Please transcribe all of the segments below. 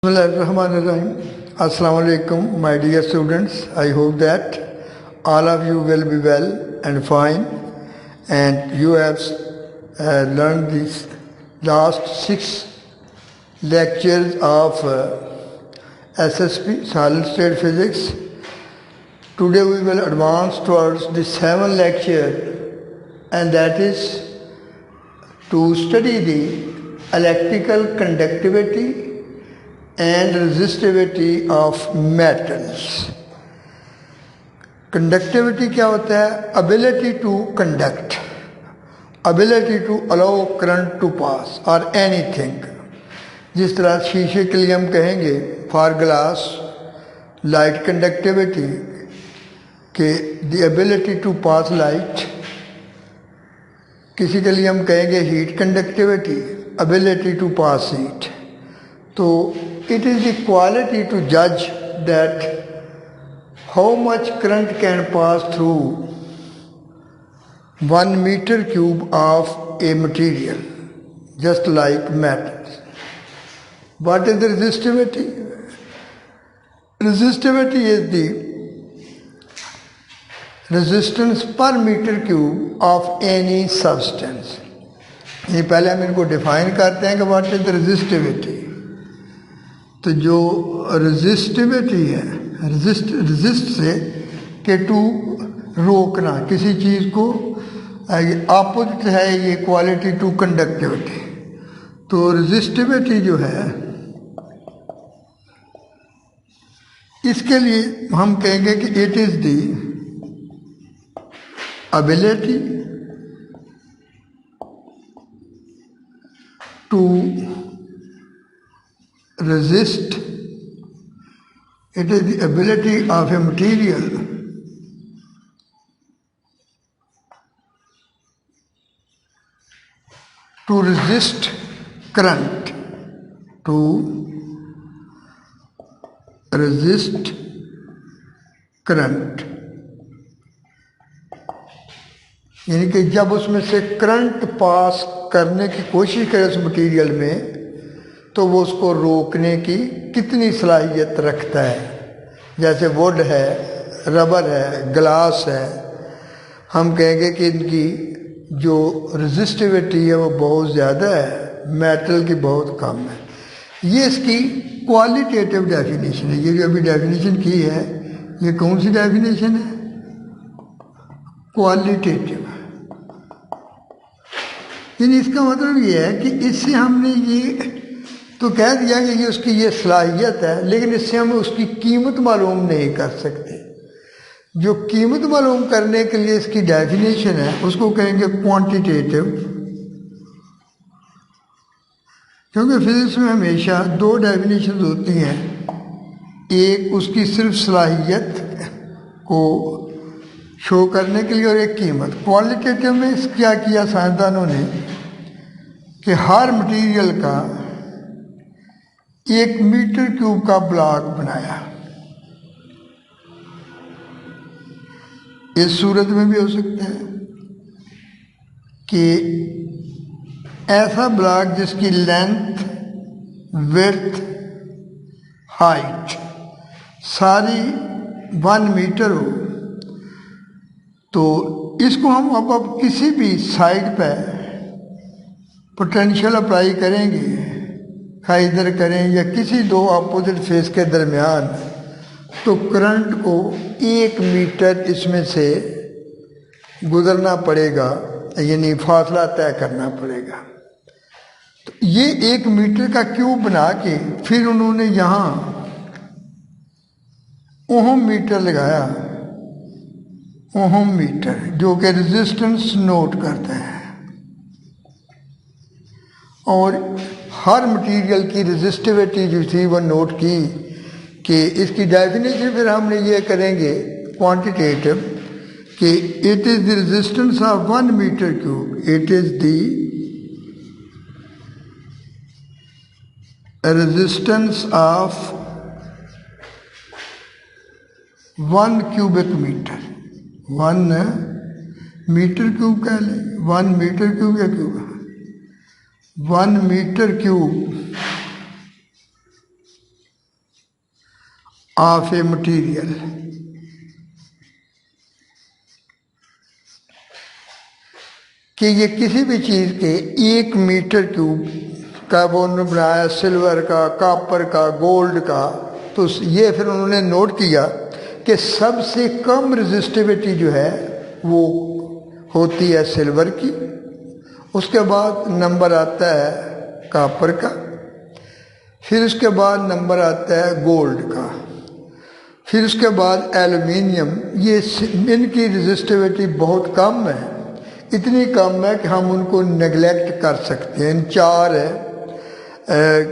Bismillahirrahmanirrahim. Assalamu alaikum, my dear students. I hope that all of you will be well and fine, and you have learned these last 6 lectures of SSP, Solid State Physics. Today we will advance towards the 7th lecture, and that is to study the electrical conductivity and resistivity of metals. Conductivity क्या होता है? Ability to conduct, ability to allow current to pass or anything. जिस तरह शीशे के लिए हम कहेंगे for glass light conductivity के the ability to pass light, किसी के लिए हम कहेंगे heat conductivity ability to pass heat. तो it is the quality to judge that how much current can pass through 1 meter cube of a material, just like metals. What is the resistivity? Resistivity is the resistance per meter cube of any substance. ये पहले हम इनको define करते हैं कि what is the resistivity. तो जो resistivity है, रेजिस्ट से के टू रोकना किसी चीज़ को, अपोजिट है ये क्वालिटी टू कंडक्टिविटी. तो रेजिस्टिविटी जो है इसके लिए हम कहेंगे कि it is the ability to resist, it is the ability of a material to resist current, to resist current. यानी कि जब उसमें से करंट पास करने की कोशिश करे उस मटेरियल में, तो वो उसको रोकने की कितनी सलाहियत रखता है. जैसे वुड है, रबर है, ग्लास है, हम कहेंगे कि इनकी जो रेजिस्टिविटी है वो बहुत ज़्यादा है, मेटल की बहुत कम है. ये इसकी क्वालिटेटिव डेफिनेशन है. ये जो अभी डेफिनेशन की है, ये कौन सी डेफिनेशन है? क्वालिटेटिव. यानी इसका मतलब ये है कि इससे हमने ये तो कह दिया कि ये उसकी ये सलाहियत है, लेकिन इससे हम उसकी कीमत मालूम नहीं कर सकते. जो कीमत मालूम करने के लिए इसकी डेफिनेशन है उसको कहेंगे क्वांटिटेटिव. क्योंकि फिजिक्स में हमेशा 2 डेफिनेशन होती हैं, एक उसकी सिर्फ सलाहियत को शो करने के लिए और एक कीमत. क्वालिटेटिव में क्या किया साइंसदानों ने कि हर मटेरियल का 1 मीटर क्यूब का ब्लॉक बनाया. इस सूरत में भी हो सकता है कि ऐसा ब्लॉक जिसकी लेंथ, विड्थ, हाइट सारी 1 मीटर हो. तो इसको हम अब किसी भी साइड पर पोटेंशियल अप्लाई करेंगे, इधर करें या किसी 2 अपोजिट फेस के दरमियान, तो करंट को 1 मीटर इसमें से गुजरना पड़ेगा, यानी फासला तय करना पड़ेगा. तो ये 1 मीटर का क्यूब बना के फिर उन्होंने यहाँ ओहम मीटर लगाया. ओहम मीटर जो कि रेजिस्टेंस नोट करता है, और हर मटेरियल की रेजिस्टिविटी जो थी वो नोट की कि इसकी डेफिनेशन फिर हमने ये करेंगे क्वांटिटेटिव कि it is the resistance of 1 metre cube, it is the resistance of 1 cubic metre. 1 metre cube कह लें, 1 मीटर क्यूब या cube 1 metre cube of a material. कि ये किसी भी चीज़ के 1 मीटर क्यूब का वो उन्होंने बनाया, सिल्वर का, कॉपर का, गोल्ड का, तो ये फिर उन्होंने नोट किया कि सबसे कम रेजिस्टिविटी जो है वो होती है सिल्वर की, उसके बाद नंबर आता है कॉपर का, फिर उसके बाद नंबर आता है गोल्ड का, फिर उसके बाद एल्युमिनियम। ये इनकी रेजिस्टिविटी बहुत कम है, इतनी कम है कि हम उनको नेगलेक्ट कर सकते हैं। इन 4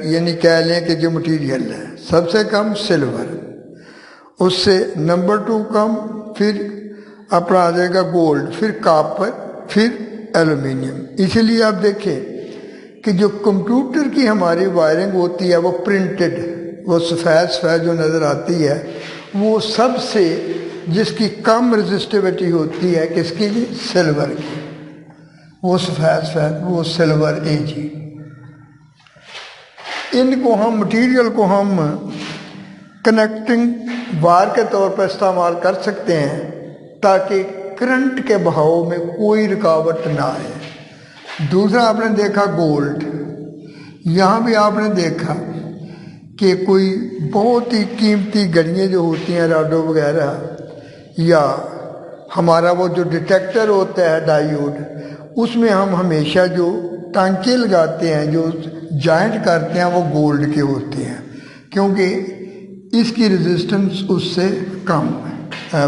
यानी कह लें कि जो मटीरियल है, सबसे कम सिल्वर, उससे नंबर 2 कम, फिर अपना आ जाएगा गोल्ड, फिर कॉपर, फिर एल्युमिनियम। इसीलिए आप देखें कि जो कंप्यूटर की हमारी वायरिंग होती है वो प्रिंटेड, वो सफ़ेद जो नज़र आती है, वो सबसे जिसकी कम रेजिस्टिविटी होती है किसकी? सिल्वर की। वो सफ़ेद वो सिल्वर एजी। इनको हम मटीरियल को हम कनेक्टिंग वायर के तौर पर इस्तेमाल कर सकते हैं ताकि करंट के बहाव में कोई रुकावट ना आए। दूसरा आपने देखा गोल्ड, यहाँ भी आपने देखा कि कोई बहुत ही कीमती घड़ियाँ जो होती हैं राडो वगैरह, या हमारा वो जो डिटेक्टर होता है डायोड, उसमें हम हमेशा जो टांके लगाते हैं, जो जॉइंट करते हैं, वो गोल्ड के होते हैं क्योंकि इसकी रेजिस्टेंस उससे कम है,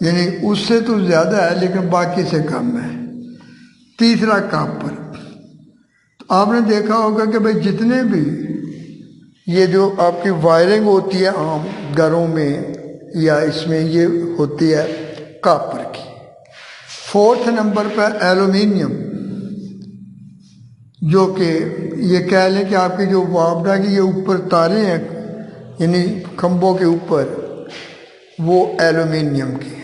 यानी उससे तो ज़्यादा है लेकिन बाकी से कम है। तीसरा कॉपर। तो आपने देखा होगा कि भाई जितने भी ये जो आपकी वायरिंग होती है आम घरों में या इसमें, ये होती है कॉपर की। 4th नंबर पर एल्युमिनियम, जो कि ये कह लें कि आपकी जो वापडा की ये ऊपर तारे हैं यानी खंभों के ऊपर, वो एल्युमिनियम की है।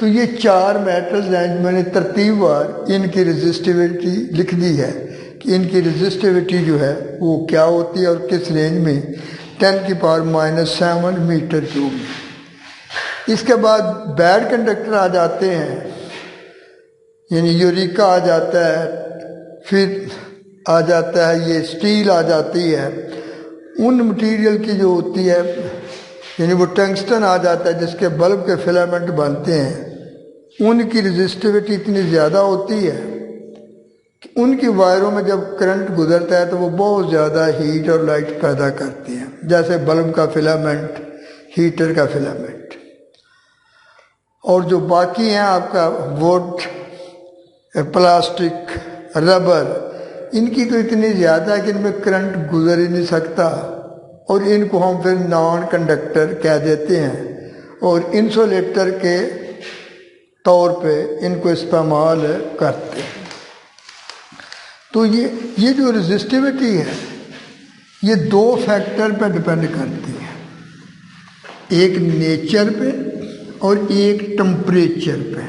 तो ये 4 मेटल्स हैं, मैंने तरतीबवार इनकी रेजिस्टिविटी लिख दी है कि इनकी रेजिस्टिविटी जो है वो क्या होती है और किस रेंज में, 10⁻⁻7 मीटर क्यूब। इसके बाद बैड कंडक्टर आ जाते हैं, यानी यूरिका आ जाता है, फिर आ जाता है ये स्टील आ जाती है। उन मटेरियल की जो होती है, यानी वो टंगस्टन आ जाता है जिसके बल्ब के फिलामेंट बनते हैं, उनकी रेजिस्टिविटी इतनी ज़्यादा होती है कि उनकी वायरों में जब करंट गुजरता है तो वो बहुत ज़्यादा हीट और लाइट पैदा करती हैं, जैसे बल्ब का फिलामेंट, हीटर का फिलामेंट। और जो बाकी हैं आपका वुड, प्लास्टिक, रबर, इनकी तो इतनी ज़्यादा है कि इनमें करंट गुजर ही नहीं सकता और इनको हम फिर नॉन कंडक्टर कह देते हैं और इंसुलेटर के तौर पे इनको इस्तेमाल करते हैं। तो ये जो रेजिस्टिविटी है ये 2 फैक्टर पे डिपेंड करती है, एक नेचर पे और एक टेम्परेचर पे।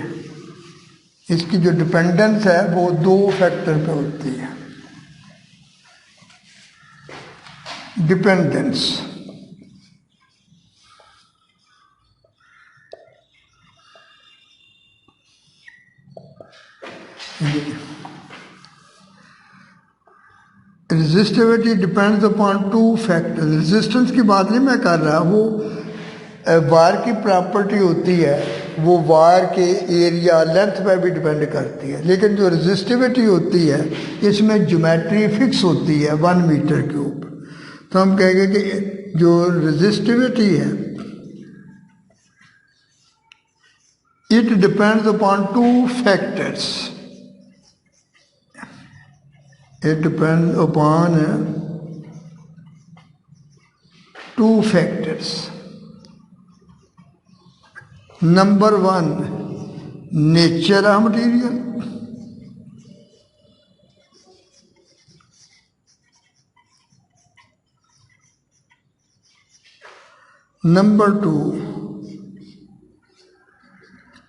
इसकी जो डिपेंडेंस है वो 2 फैक्टर पे होती है। Dependence, resistivity depends upon 2 factor. Resistance की बात नहीं मैं कर रहा, वो वायर की प्रॉपर्टी होती है, वो वायर के एरिया लेंथ पे भी डिपेंड करती है। लेकिन जो रेजिस्टिविटी होती है इसमें ज्योमेट्री फिक्स होती है 1 मीटर क्यूब। तो हम कहेंगे कि जो रेजिस्टिविटी है it depends upon 2 factors. It depends upon 2 factors. Number 1, nature of material. Number 2,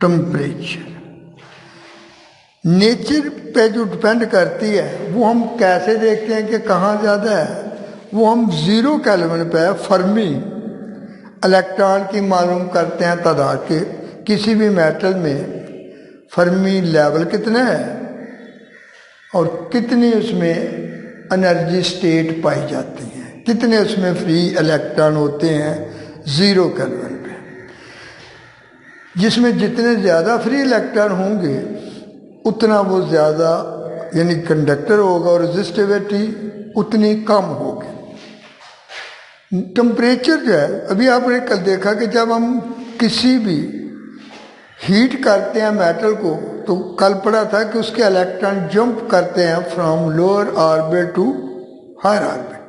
temperature. Nature पे जो डिपेंड करती है वो हम कैसे देखते हैं कि कहाँ ज़्यादा है, वो हम 0 केल्विन पे फर्मी इलेक्ट्रॉन की मालूम करते हैं तादाद के, किसी भी मेटल में फर्मी लेवल कितना है और कितनी उसमें एनर्जी स्टेट पाई जाती है, कितने उसमें फ्री इलेक्ट्रॉन होते हैं 0 केल्विन पे। जिसमें जितने ज़्यादा फ्री इलेक्ट्रॉन होंगे उतना वो ज़्यादा यानी कंडक्टर होगा और रेजिस्टिविटी उतनी कम होगी। टेम्परेचर जो है, अभी आपने कल देखा कि जब हम किसी भी हीट करते हैं मेटल को, तो कल पढ़ा था कि उसके इलेक्ट्रॉन जंप करते हैं from lower orbit to higher orbit,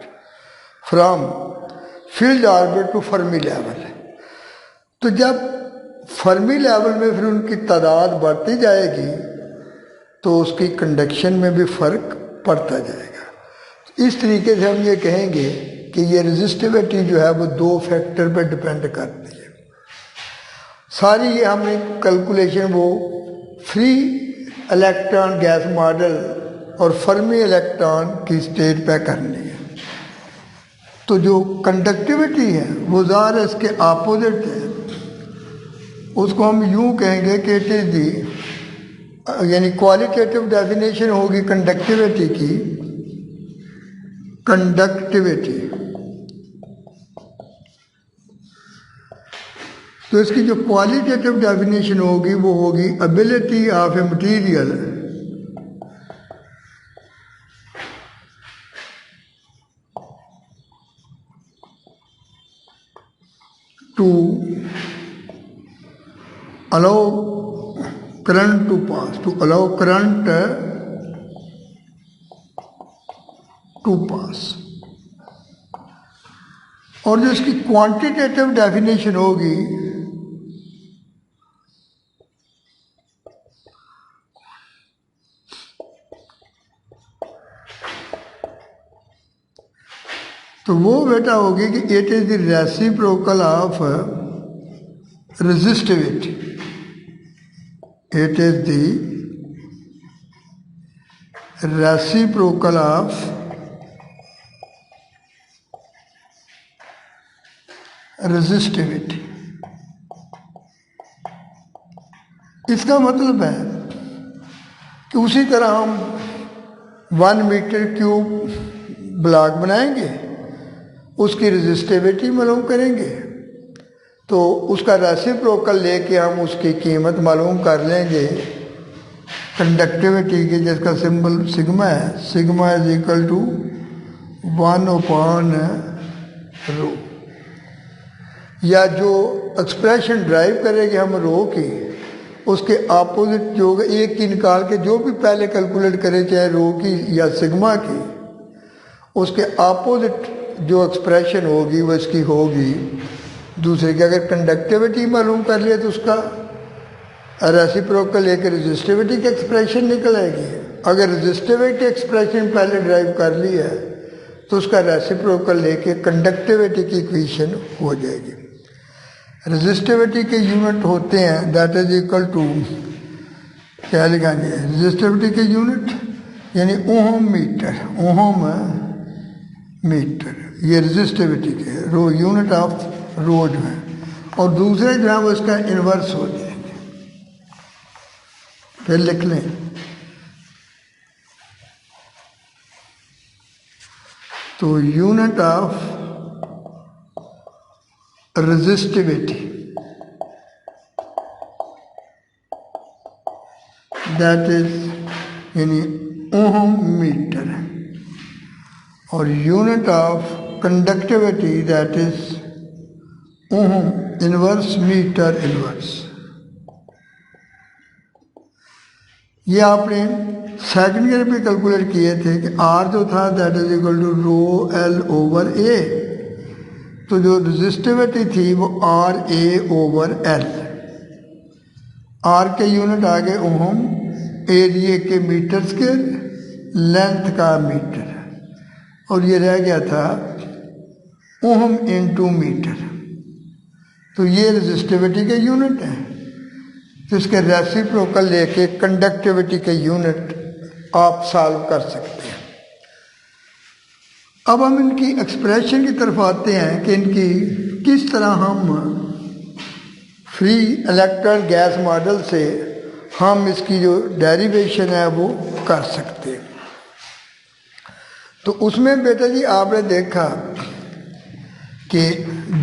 from field orbit to Fermi level. तो जब फर्मी लेवल में फिर उनकी तादाद बढ़ती जाएगी तो उसकी कंडक्शन में भी फर्क पड़ता जाएगा। इस तरीके से हम ये कहेंगे कि ये रेजिस्टिविटी जो है वो 2 फैक्टर पर डिपेंड करती है। सारी ये हमने कैलकुलेशन वो फ्री इलेक्ट्रॉन गैस मॉडल और फर्मी इलेक्ट्रॉन की स्टेट पे करनी है। तो जो कंडक्टिविटी है वो ज़ाहिर है इसके अपोजिट है, उसको हम यूँ कहेंगे कि इट इज़ दी यानी क्वालिटेटिव डेफिनेशन होगी कंडक्टिविटी की, कंडक्टिविटी। तो इसकी जो क्वालिटेटिव डेफिनेशन होगी वो होगी ability of a material to allow current to pass, to allow current to pass। और जो इसकी क्वांटिटेटिव डेफिनेशन होगी तो वो बेटा होगी कि it is the reciprocal of resistivity, it is the reciprocal of resistivity। इसका मतलब है कि उसी तरह हम 1 मीटर क्यूब ब्लॉक बनाएंगे, उसकी रेजिस्टिविटी मालूम करेंगे, तो उसका रेसिप्रोकल लेके हम उसकी कीमत मालूम कर लेंगे कंडक्टिविटी की, जिसका सिंबल सिग्मा है। Sigma is equal to 1/ρ। या जो एक्सप्रेशन ड्राइव करेंगे हम रो की, उसके अपोजिट जो होगा एक की निकाल के जो भी पहले कैलकुलेट करें, चाहे रो की या सिग्मा की, उसके अपोजिट जो एक्सप्रेशन होगी वो इसकी होगी दूसरे की। अगर कंडक्टिविटी मालूम कर लिया तो उसका रेसिप्रोकल एक रेजिस्टिविटी की एक्सप्रेशन निकल आएगी। अगर रेजिस्टिविटी एक्सप्रेशन पहले ड्राइव कर ली है तो उसका रेसिप्रोकल लेके कंडक्टिविटी की इक्वेशन हो जाएगी। रेजिस्टिविटी के यूनिट होते हैं दैट इज इक्वल टू, क्या लिखेंगे रेजिस्टिविटी के यूनिट यानी ओहम मीटर, ओहम मीटर, ये रेजिस्टिविटी के रो यूनिट ऑफ रो जो है, और दूसरे जो है वो इसका इन्वर्स हो जाएंगे। फिर लिख लें तो unit of resistivity that is यानी ओहम मीटर, और unit of conductivity that is ohm inverse metre inverse. ये आपने सेकंड ईयर पे कैलकुलेट किए थे कि आर जो था that is equal to rho L over A, तो जो रेजिस्टिविटी थी वो R A over L. R के यूनिट आ गए ओहम, एरिया के मीटर स्क्वायर, लेंथ का मीटर, और ये रह गया था ओहम इनटू मीटर। तो ये रेजिस्टिविटी के यूनिट है, तो इसके रेसिप्रोकल लेके कंडक्टिविटी के यूनिट आप सॉल्व कर सकते हैं। अब हम इनकी एक्सप्रेशन की तरफ आते हैं कि इनकी किस तरह हम फ्री इलेक्ट्रॉन गैस मॉडल से हम इसकी जो डेरिवेशन है वो कर सकते हैं। तो उसमें बेटा जी आपने देखा कि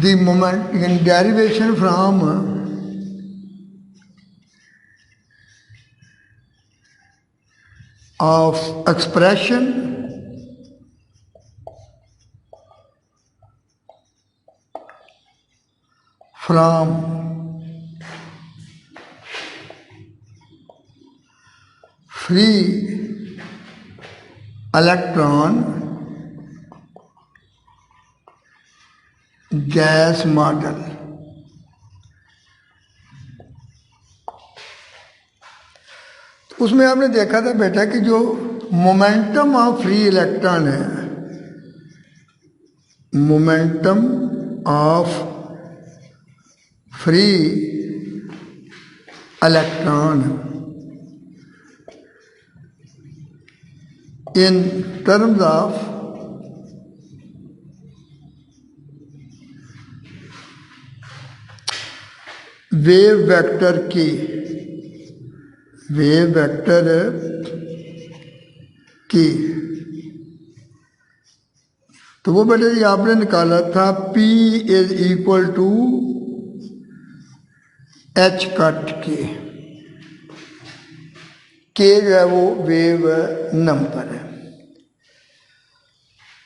the moment in derivation from of expression from free electron gas model, उसमें आपने देखा था बेटा कि जो मोमेंटम ऑफ फ्री इलेक्ट्रॉन है, momentum of free electron in terms of wave vector की, वेव वेक्टर की, तो वो बेटे जी आपने निकाला था P is equal to H cut k जो है वो वेव नंबर है।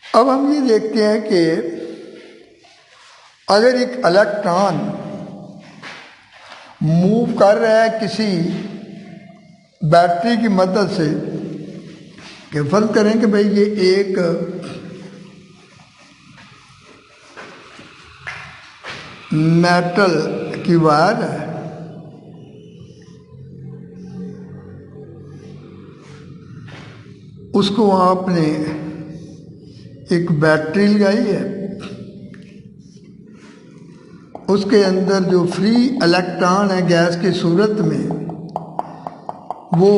अब हम ये देखते हैं कि अगर एक इलेक्ट्रॉन मूव कर रहा है किसी बैटरी की मदद से, कि फर्ज करें कि भाई ये एक मेटल की वायर है, उसको आपने एक बैटरी लगाई है, उसके अंदर जो फ्री इलेक्ट्रॉन है गैस की सूरत में, वो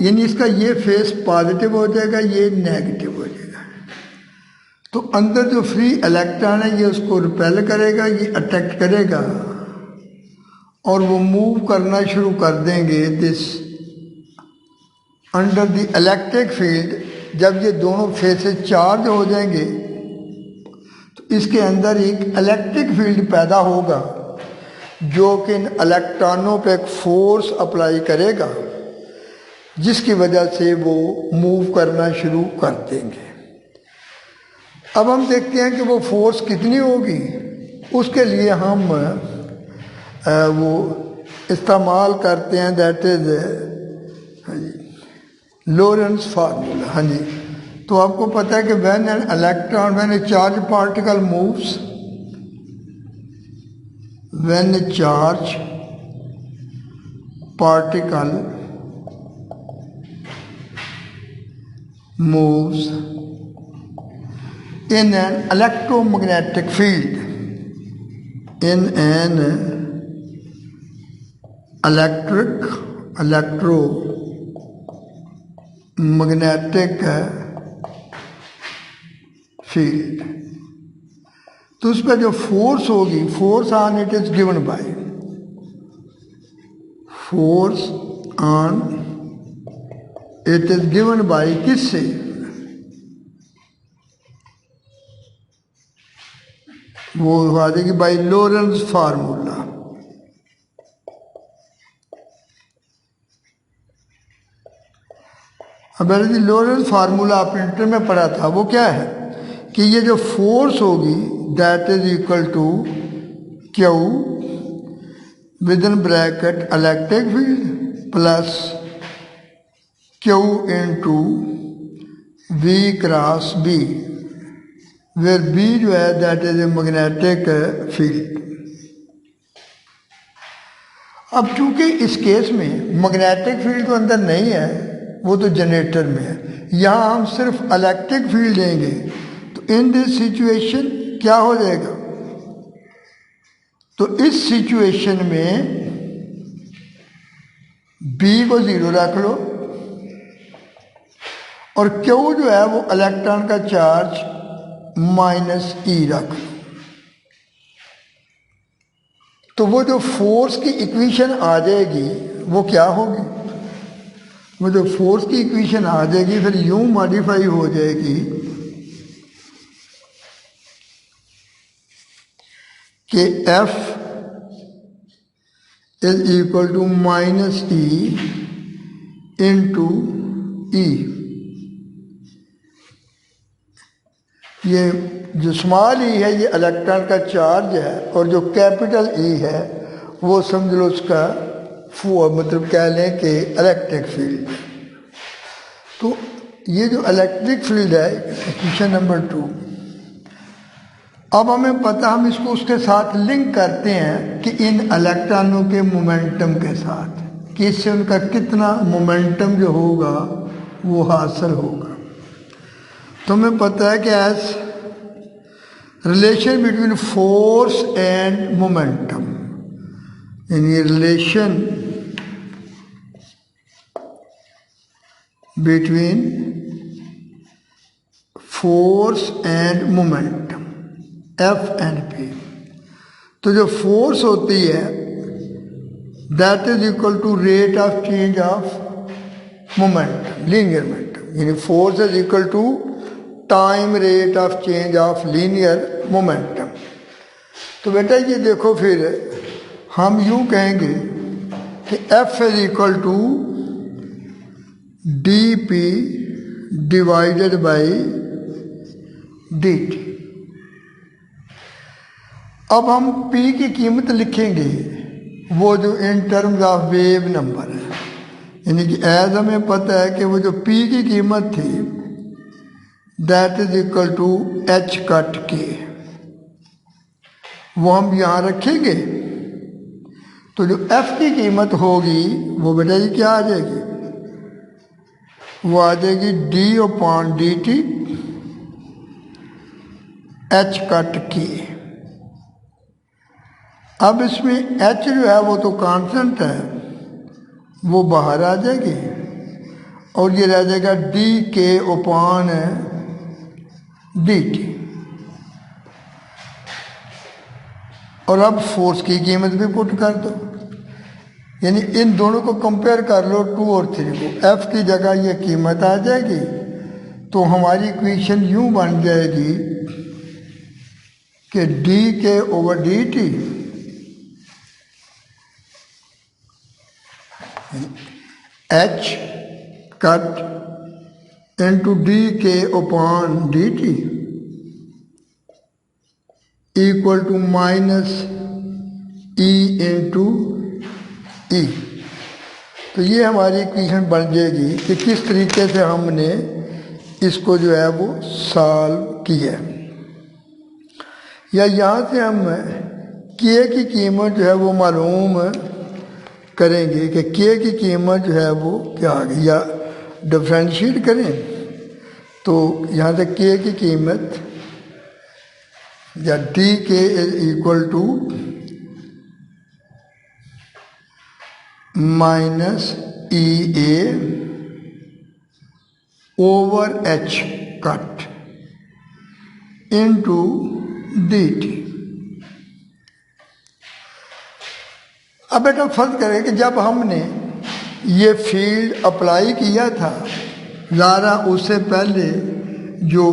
यानी इसका ये फेस पॉजिटिव हो जाएगा, ये नेगेटिव हो जाएगा। तो अंदर जो फ्री इलेक्ट्रॉन है ये उसको रिपेल करेगा, ये अट्रैक्ट करेगा और वो मूव करना शुरू कर देंगे this under the electric field. जब ये दोनों फेसेस चार्ज हो जाएंगे तो इसके अंदर एक इलेक्ट्रिक फील्ड पैदा होगा जो कि इन इलेक्ट्रॉनों पे एक फोर्स अप्लाई करेगा, जिसकी वजह से वो मूव करना शुरू कर देंगे। अब हम देखते हैं कि वो फोर्स कितनी होगी। उसके लिए हम वो इस्तेमाल करते हैं, दैट इज लोरेंस फार्मूला। हाँ जी, तो आपको पता है कि when an electron, when A charge particle moves, when A charge particle moves in an electromagnetic field, in an electromagnetic field, तो उस पर जो फोर्स होगी, force on it is given by, force on it is given by किससे, वो आ जाएगी bye Lorentz formula. अब Lorentz formula आपने इंटर में पढ़ा था, वो क्या है कि ये जो फोर्स होगी that is equal to q with in bracket electric field plus Q into V cross B, where B जो है that is a magnetic field. अब चूंकि इस केस में मैग्नेटिक फील्ड तो अंदर नहीं है, वो तो जनरेटर में है, यहाँ हम सिर्फ इलेक्ट्रिक फील्ड देंगे, तो इन दिस सिचुएशन क्या हो जाएगा, तो इस सिचुएशन में B को 0 रख लो और Q जो है वो इलेक्ट्रॉन का चार्ज माइनस ई रख लो। तो वो जो फोर्स की इक्वेशन आ जाएगी वो क्या होगी, वो जो फोर्स की इक्वेशन आ जाएगी फिर यूं मॉडिफाई हो जाएगी कि F is equal to minus E into E. ये जो स्मॉल ई है ये इलेक्ट्रॉन का चार्ज है और जो कैपिटल ई है वो समझ लो उसका मतलब कह लें कि इलेक्ट्रिक फील्ड। तो ये जो इलेक्ट्रिक फील्ड है इक्वेशन नंबर 2, अब हमें पता, हम इसको उसके साथ लिंक करते हैं कि इन इलेक्ट्रॉनों के मोमेंटम के साथ कि इससे उनका कितना मोमेंटम जो होगा वो हासिल होगा। तो हमें पता है कि as relation between force and momentum, यानी relation between force and momentum F and P. तो जो फोर्स होती है that is equal to rate of change of momentum, linear momentum, यानी force is equal to time rate of change of linear momentum. तो बेटा ये देखो फिर हम यूं कहेंगे कि F is equal to D p divided by d t. अब हम P की कीमत लिखेंगे वो जो in terms of wave number है, यानी कि एज हमें पता है कि वो जो P की कीमत थी that is equal to h cut k, वो हम यहाँ रखेंगे। तो जो F की कीमत होगी वो बेटा ये क्या आ जाएगी, वो आ जाएगी D upon D T H cut के। अब इसमें H जो है वो तो कांस्टेंट है, वो बाहर आ जाएगी और ये रह जाएगा D K upon D T. और अब फोर्स की कीमत भी पुट कर दो, यानी इन दोनों को कंपेयर कर लो 2 और 3 को, F की जगह ये कीमत आ जाएगी। तो हमारी इक्वेशन यूं बन जाएगी कि D K over D T H cut into D K upon D T equal to minus E into E. तो ये हमारी इक्वेशन बन जाएगी कि किस तरीके से हमने इसको जो है वो सॉल्व किया। या यहाँ से हम के की कीमत जो है वो मालूम करेंगे कि के की कीमत जो है वो क्या आ गई, या डिफ्रेंशिएट करें तो यहाँ से के की कीमत या d k is equal to minus e E over h cut into d t. अब बेटा फर्ज करें कि जब हमने ये फील्ड अप्लाई किया था ज़रा उससे पहले जो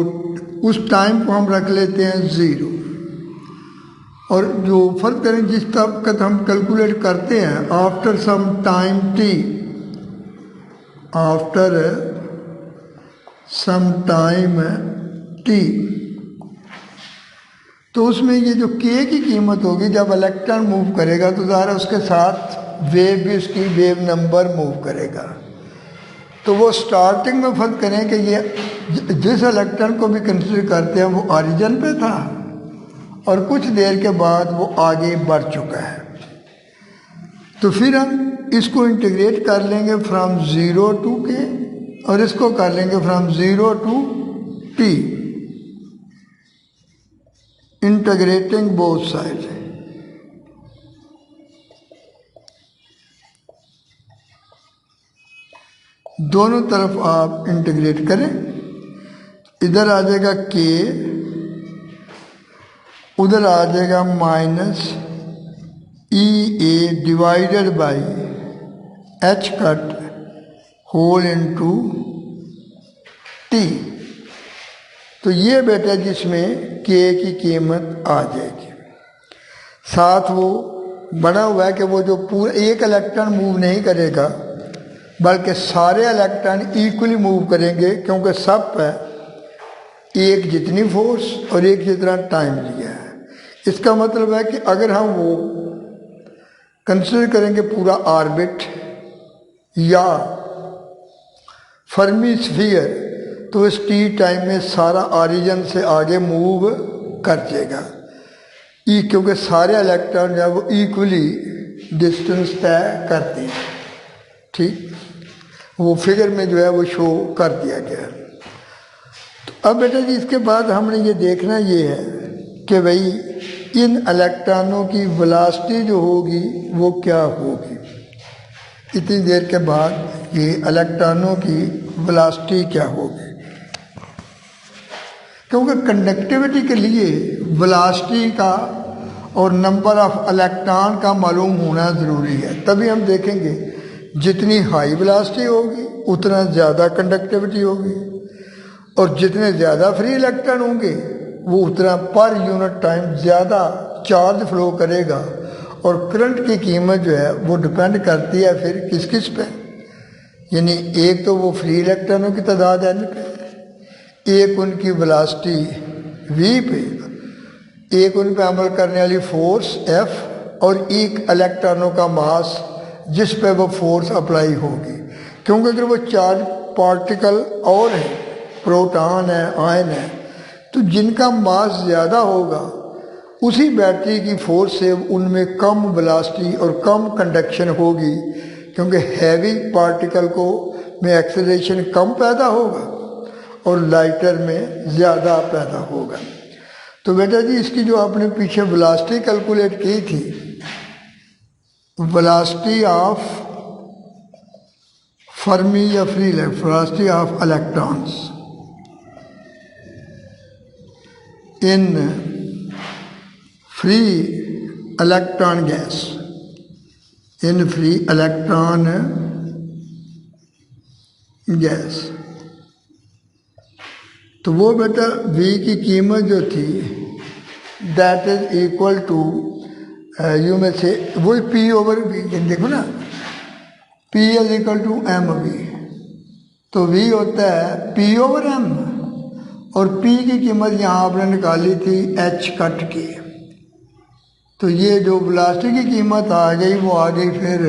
उस टाइम को हम रख लेते हैं 0, और जो फर्ज करें जिस तक हम कैलकुलेट करते हैं after some time t, after some time t, तो उसमें ये जो k की कीमत होगी जब इलेक्ट्रॉन मूव करेगा तो ज़ाहिर उसके साथ वेव भी उसकी वेव नंबर मूव करेगा। तो वो स्टार्टिंग में फर्ज करें कि ये जिस इलेक्ट्रॉन को भी कंसिडर करते हैं वो ओरिजिन पे था और कुछ देर के बाद वो आगे बढ़ चुका है। तो फिर हम इसको इंटीग्रेट कर लेंगे फ्रॉम 0 टू के और इसको कर लेंगे from 0 to t, integrating both side. दोनों तरफ आप इंटीग्रेट करें, इधर आ जाएगा k उधर आ जाएगा minus e E divided by h cut whole into t. तो ये बेटा जिसमें के की कीमत आ जाएगी। साथ वो बना हुआ है कि वो जो पूरा एक इलेक्ट्रॉन मूव नहीं करेगा बल्कि सारे इलेक्ट्रॉन इक्वली मूव करेंगे, क्योंकि सब पे एक जितनी फोर्स और एक जितना टाइम लिया है। इसका मतलब है कि अगर हम वो कंसिडर करेंगे पूरा ऑर्बिट या फर्मी स्फीयर, तो इस टी टाइम में सारा ऑरिजिन से आगे मूव कर जाएगा, क्योंकि सारे इलेक्ट्रॉन जो है वो इक्वली डिस्टेंस तय करते हैं। ठीक, वो फिगर में जो है वो शो कर दिया गया है। तो अब बेटा जी इसके बाद हमने ये देखना ये है कि भाई इन इलेक्ट्रॉनों की वेलोसिटी जो होगी वो क्या होगी। इतनी देर के बाद ये इलेक्ट्रॉनों की वेलोसिटी क्या होगी, क्योंकि कंडक्टिविटी के लिए वेलोसिटी का और नंबर ऑफ इलेक्ट्रॉन का मालूम होना ज़रूरी है। तभी हम देखेंगे जितनी हाई वेलोसिटी होगी उतना ज़्यादा कंडक्टिविटी होगी, और जितने ज़्यादा फ्री इलेक्ट्रॉन होंगे वो उतना पर यूनिट टाइम ज़्यादा चार्ज फ्लो करेगा। और करंट की कीमत जो है वो डिपेंड करती है फिर किस किस पे, यानी एक तो वो फ्री इलेक्ट्रॉनों की तादाद n पे, एक उनकी वेलोसिटी v पे, एक उन पे अमल करने वाली फोर्स F, और एक इलेक्ट्रॉनों का मास जिस पे वो फोर्स अप्लाई होगी। क्योंकि अगर वो चार्ज पार्टिकल और है, प्रोटॉन है, आयन है, तो जिनका मास ज़्यादा होगा उसी बैटरी की फोर्स से उनमें कम वेलोसिटी और कम कंडक्शन होगी, क्योंकि हैवी पार्टिकल को में एक्सेलरेशन कम पैदा होगा और लाइटर में ज़्यादा पैदा होगा। तो बेटा जी इसकी जो आपने पीछे वेलोसिटी कैलकुलेट की थी, वेलोसिटी ऑफ फर्मी या free velocity of electrons in free electron gas, in free electron gas, तो वो बेटा V की कीमत जो थी दैट इज इक्वल टू यू में से वही P ओवर V, देखो ना P is equal to mV, तो V होता है P ओवर m, और P की कीमत यहाँ आपने निकाली थी H कट की। तो ये जो वेलोसिटी की कीमत आ गई वो आ गई फिर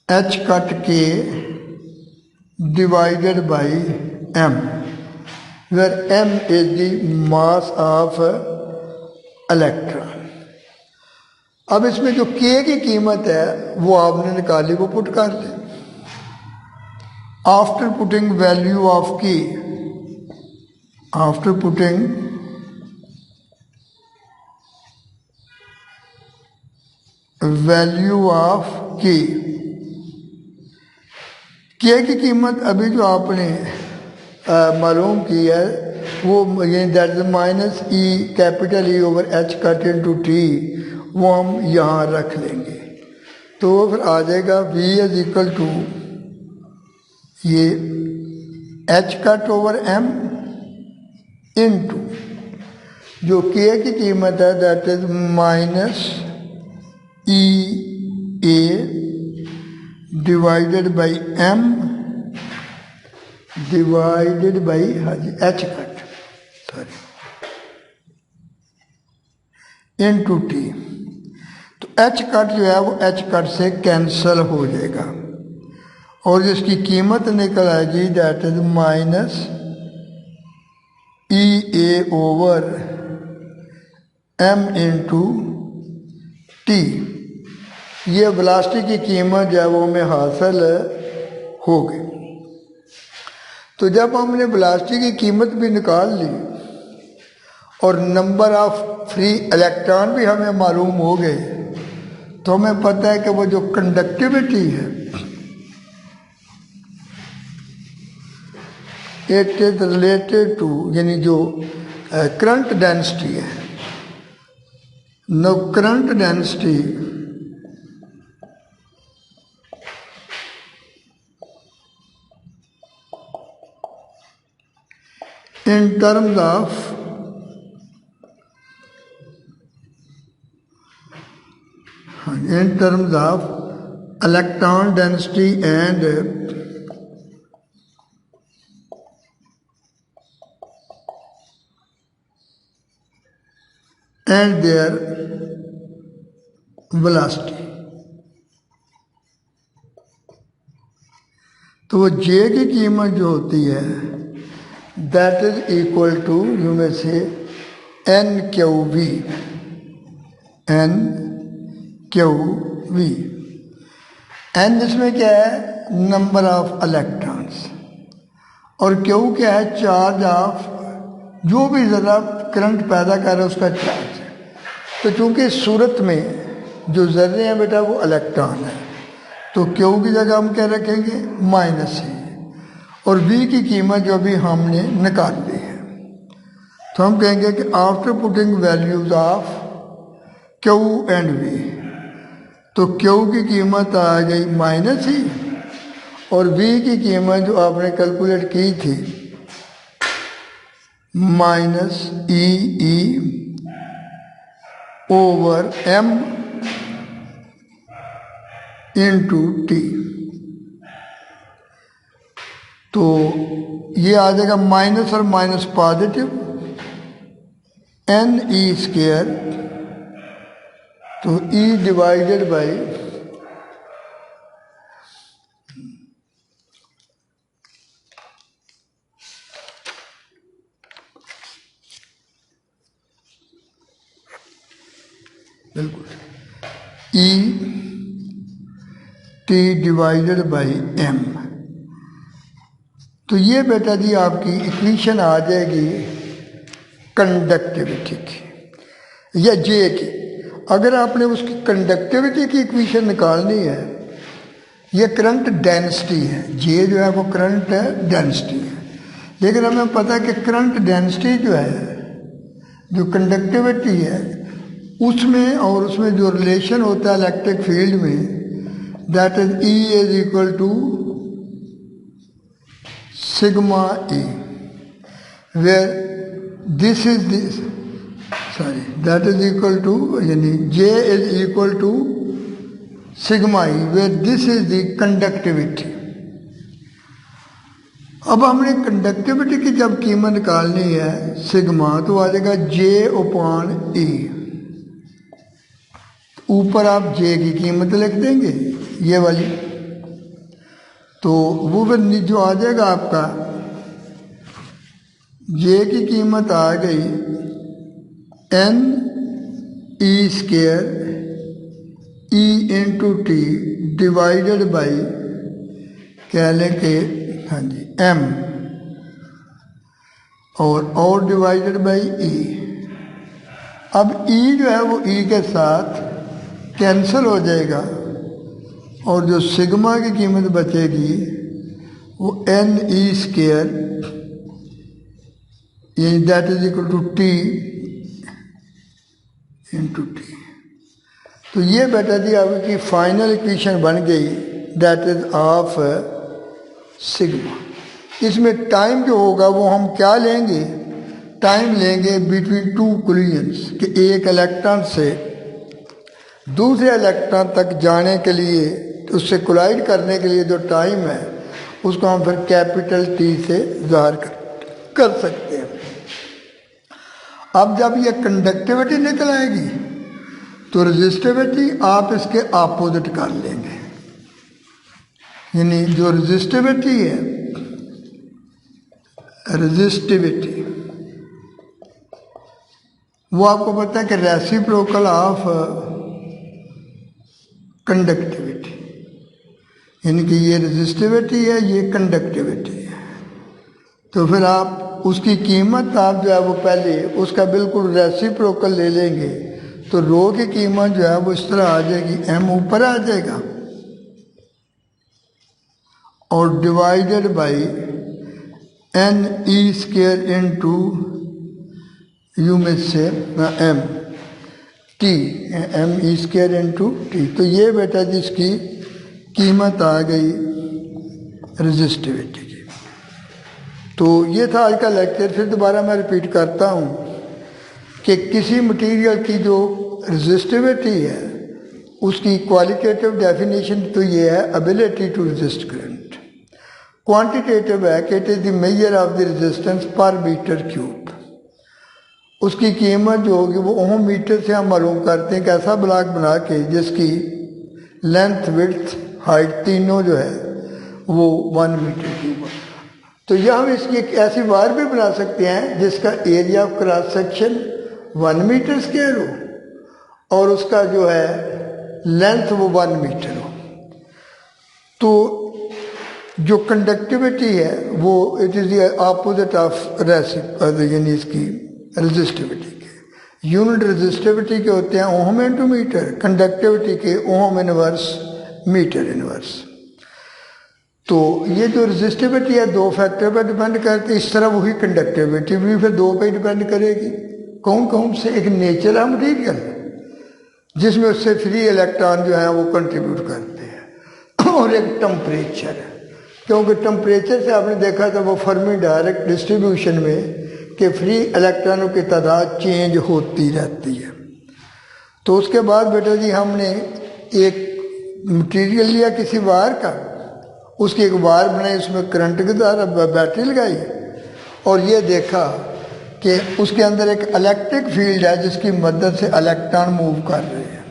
H cut k divided by m, where m is the mass of electron. अब इसमें जो k की कीमत है वो आपने निकाली, वो पुट कर दें। After putting value of k, after putting value of k, की कीमत अभी जो आपने मालूम की है वो ये that is minus E capital E over h cut into T, वो हम यहाँ रख लेंगे। तो वो फिर आ जाएगा v इज इक्वल टू ये H cut over m into जो k की कीमत है that is minus e E divided by m divided by h cut sorry into t. तो एच कट जो है वो एच कट से कैंसल हो जाएगा और जिसकी कीमत निकल आएगी that is minus e E over m into T. ये वेलोसिटी की कीमत जो है वो हमें हासिल हो गई। तो जब हमने वेलोसिटी की कीमत भी निकाल ली और नंबर ऑफ फ्री इलेक्ट्रॉन भी हमें मालूम हो गए, तो हमें पता है कि वो जो कंडक्टिविटी है इट इज रिलेटेड टू, यानी जो करंट डेंसिटी है। No current density in terms of electron density and their velocity। तो वो जे की कीमत जो होती है दैट इज इक्वल टू यू में से n q v, n q v. N इसमें क्या है, नंबर ऑफ इलेक्ट्रॉन्स, और क्यू क्या है, चार्ज ऑफ जो भी ज़रा करंट पैदा कर रहा है उसका चार्ज। तो चूंकि सूरत में जो ज़र्रे हैं बेटा वो इलेक्ट्रॉन है, तो क्यू की जगह हम क्या रखेंगे, माइनस ही, और v की कीमत जो भी हमने निकाल ली है, तो हम कहेंगे कि after putting values of Q and v, तो क्यू की कीमत आ गई माइनस ही, और v की कीमत जो आपने कैलकुलेट की थी minus e over m into t. तो ये आ जाएगा माइनस और minus positive, n e square, तो ई डिवाइडेड बाई बिल्कुल e t divided by m. तो ये बेटा जी आपकी इक्वेशन आ जाएगी कंडक्टिविटी की या जे की। अगर आपने उसकी कंडक्टिविटी की इक्वेशन निकालनी है, ये करंट डेंसिटी है, जे जो है वो करंट डेंसिटी है, लेकिन हमें पता है कि करंट डेंसिटी जो है, जो कंडक्टिविटी है, उसमें और उसमें जो रिलेशन होता है इलेक्ट्रिक फील्ड में, that is E is equal to sigma E, where this is this that is equal to, यानी J is equal to sigma E, where this is the conductivity. अब हमने कंडक्टिविटी की जब कीमत निकालनी है सिग्मा, तो आ जाएगा जे ओपॉन ई। ऊपर आप जे की कीमत लिख देंगे ये वाली, तो वो फिर जो आ जाएगा आपका जे की कीमत आ गई n e square E into t divided by कह लें कि हाँ जी एम, और डिवाइडेड बाई ई। अब ई जो है वो ई के साथ कैंसिल हो जाएगा, और जो सिग्मा की कीमत बचेगी वो एन ई स्क्वायर, यानी that is equal to t into t. तो ये बेटा जी आपकी फाइनल इक्वेशन बन गई, दैट इज ऑफ सिग्मा। इसमें टाइम जो होगा वो हम क्या लेंगे, टाइम लेंगे बिटवीन टू कोलिजन्स, कि एक इलेक्ट्रॉन से दूसरे इलेक्ट्रॉन तक जाने के लिए, उससे कोलाइड करने के लिए जो टाइम है उसको हम फिर कैपिटल टी से ज़ाहिर कर सकते हैं। अब जब ये कंडक्टिविटी निकल आएगी तो रेजिस्टिविटी आप इसके अपोजिट कर लेंगे, यानी जो रेजिस्टिविटी है, रेजिस्टिविटी वो आपको पता है कि रेसिप्रोकल ऑफ कंडक्टिविटी, यानी कि ये रेजिस्टिविटी है, ये कंडक्टिविटी है। तो फिर आप उसकी कीमत आप जो है वो पहले उसका बिल्कुल रेसिप्रोकल ले लेंगे, तो रो की कीमत जो है वो इस तरह आ जाएगी, एम ऊपर आ जाएगा और divided by n e square into यू में से m t, m e square into t. तो ये बेटा जिसकी कीमत आ गई रेजिस्टिविटी की। तो ये था आज का लेक्चर। फिर दोबारा मैं रिपीट करता हूँ कि किसी मटेरियल की जो रेजिस्टिविटी है उसकी क्वालिटेटिव डेफिनेशन तो ये है ability to resist current. Quantitative है कि it is the measure of the resistance per metre cube. उसकी कीमत जो होगी वो ओम मीटर से हम मालूम करते हैं कि ऐसा ब्लॉक बना के जिसकी लेंथ विड्थ हाइट तीनों जो है वो 1 मीटर क्यूब। तो यह हम इसकी एक ऐसी वायर भी बना सकते हैं जिसका area of cross section 1 metre square हो और उसका जो है लेंथ वो 1 मीटर हो। तो जो कंडक्टिविटी है वो it is the opposite of यानी इसकी रेजिस्टिविटी के। यूनिट रेजिस्टिविटी के होते हैं ओम इंटू मीटर, कंडक्टिविटी के ओम इनवर्स मीटर इनवर्स। तो ये जो रेजिस्टिविटी है 2 फैक्टर पर डिपेंड करती है। इस तरह वही कंडक्टिविटी भी फिर 2 पे डिपेंड करेगी। कौन कौन से? एक नेचर है मटीरियल जिसमें उससे फ्री इलेक्ट्रॉन जो है वो कंट्रीब्यूट करते हैं, और एक टेम्परेचर है, क्योंकि टेम्परेचर से आपने देखा था वो फर्मी डायरेक्ट डिस्ट्रीब्यूशन में कि फ्री इलेक्ट्रॉनों की तादाद चेंज होती रहती है। तो उसके बाद बेटा जी हमने एक मटेरियल लिया किसी वायर का, उसकी एक वायर बनाई, उसमें करंट के द्वारा बैटरी लगाई और ये देखा कि उसके अंदर एक इलेक्ट्रिक फील्ड है जिसकी मदद से इलेक्ट्रॉन मूव कर रहे हैं।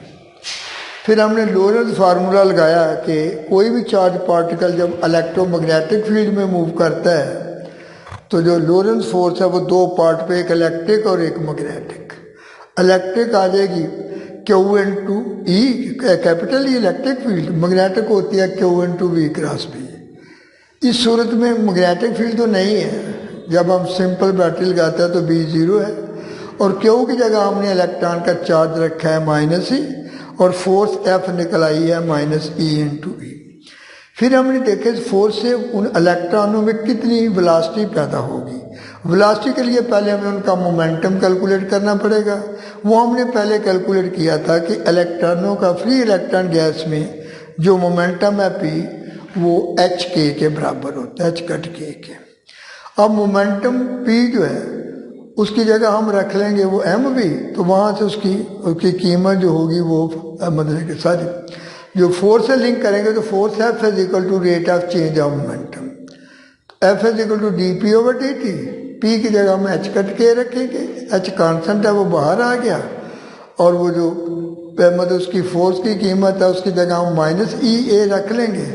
फिर हमने लोरेंट्ज फार्मूला लगाया कि कोई भी चार्ज पार्टिकल जब इलेक्ट्रोमैग्नेटिक फील्ड में मूव करता है तो जो लोरेंट्ज फोर्स है वो 2 पार्ट पे, एक इलेक्ट्रिक और एक मैग्नेटिक। इलेक्ट्रिक आ जाएगी Q into E, capital E electric field, magnetic होती है Q into V cross B. इस सूरत में मैग्नेटिक फील्ड तो नहीं है, जब हम सिंपल बैटरी लगाते हैं तो बी 0 है और क्यू की जगह हमने इलेक्ट्रॉन का चार्ज रखा है -e और फोर्स एफ निकल आई है -e इंटू ई। फिर हमने देखे इस फोर्स से उन इलेक्ट्रॉनों में कितनी वेलोसिटी पैदा होगी। वेलोसिटी के लिए पहले हमें उनका मोमेंटम कैलकुलेट करना पड़ेगा। वो हमने पहले कैलकुलेट किया था कि इलेक्ट्रॉनों का फ्री इलेक्ट्रॉन गैस में जो मोमेंटम है पी वो एच के बराबर होता है, एच कट के। अब मोमेंटम पी जो है उसकी जगह हम रख लेंगे वो एम वी, तो वहाँ से उसकी कीमत जो होगी वो मतलब कि सारी जो फोर्स से लिंक करेंगे तो force F is equal to rate of change of momentum, F is equal to D P over D T. P की जगह हम एच कट के रखेंगे, एच कांस्टेंट है वो बाहर आ गया और वो जो मतलब उसकी फोर्स की कीमत है उसकी जगह हम -e रख लेंगे।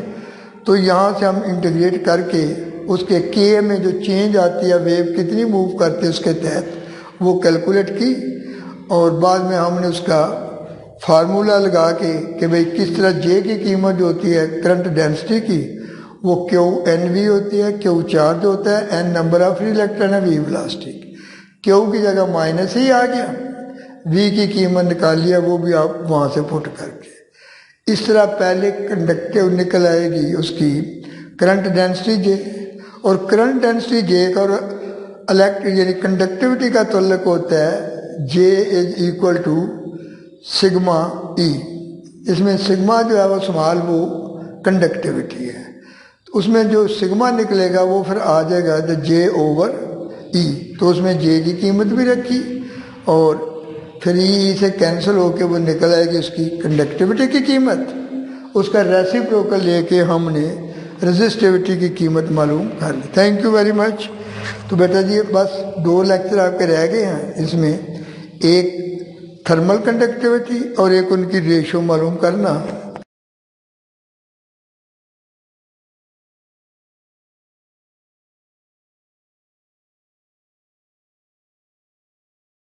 तो यहाँ से हम इंटीग्रेट करके उसके के में जो चेंज आती है वेव कितनी मूव करती है उसके तहत वो कैलकुलेट की और बाद में हमने उसका फार्मूला लगा के कि भाई किस तरह जे की कीमत जो होती है करंट डेंसिटी की वो क्यू एन वी होती है, क्यू चार्ज होता है, N number of free electron है, वी वेलोसिटी। क्यू की जगह -e आ गया, वी की कीमत निकाली है वो भी आप वहाँ से पुट करके। इस तरह पहले कंडक्टिव निकल आएगी उसकी करंट डेंसिटी जे, और करंट डेंसिटी जे का और यानी कंडक्टिविटी का तल्लुक होता है J is equal to sigma E. इसमें सिग्मा जो है वो स्मॉल वो कंडक्टिविटी है, तो उसमें जो सिग्मा निकलेगा वो फिर आ जाएगा द जे ओवर ई। तो उसमें जे की कीमत भी रखी और फिर ई से कैंसिल होके वो निकल आएगी उसकी कंडक्टिविटी की कीमत। उसका रेसिप्रोकल लेके हमने रेजिस्टिविटी की कीमत मालूम कर ली। Thank you very much. तो बेटा जी बस 2 लेक्चर आपके रह गए हैं, इसमें एक थर्मल कंडक्टिविटी और एक उनकी रेशो मालूम करना।